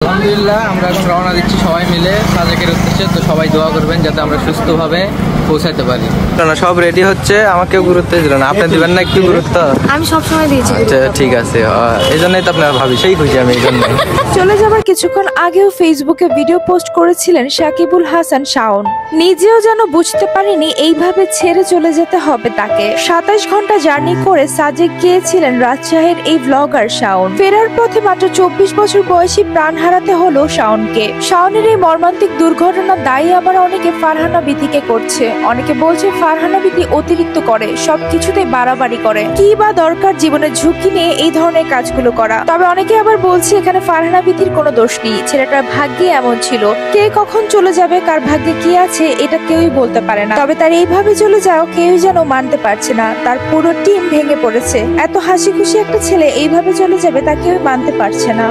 আলহামদুলিল্লাহ আমরা এখন রওনা দিচ্ছি সবাই মিলে সাজেকের উদ্দেশ্যে। তো সবাই দোয়া করবেন যাতে আমরা সুস্থভাবে পৌঁছাতে পারি। সব রেডি হচ্ছে, আমাকেও গুরুত্ব দিল না। আপনি দিবেন না একটু গুরুত্ব? আমি সবসময় দিয়েছি। আচ্ছা ঠিক আছে, এই জন্যই তো আপনার ভাবি, সেই খুশি আমি এই জন্য। চলে যাবার কিছুক্ষণ আগেও ফেসবুকে ভিডিও পোস্ট করেছিলেন সাকিবুল হাসান শাওন। নিজেও যেন বুঝতে পারেনি এইভাবে ছেড়ে চলে যেতে হবে তাকে। 27 ঘন্টা জার্নি করে সাজেক গিয়েছিলেন রাজশাহীর এই ব্লগার শাওন। ফেরার পথে মাত্র 24 বছর বয়সী প্রাণ হারাতে হলো শাওনকে। শাওনের এই মর্মান্তিক দুর্ঘটনা দায়ী আবার অনেকে ফারহানা বিথিকে করছে। অনেকে বলছে ফারহানা বিথি অতিরিক্ত করে, সবকিছুতেই বাড়াবাড়ি করে। কি বা দরকার জীবনের ঝুঁকি নিয়ে এই ধরনের কাজগুলো করা? তবে অনেকে আবার বলছে এখানে ফারহানা বিথির কোনো দোষ নেই, ছেলেটার ভাগ্যে এমন ছিল। কে কখন চলে যাবে, কার ভাগ্যে কি আছে, এটা কেউই বলতে পারে না। তবে তার এইভাবে চলে যাও কেউই যেন মানতে পারছে না। তার পুরো টিম ভেঙে পড়েছে। এত হাসি খুশি একটা ছেলে এইভাবে চলে যাবে তা কেউই মানতে পারছে না।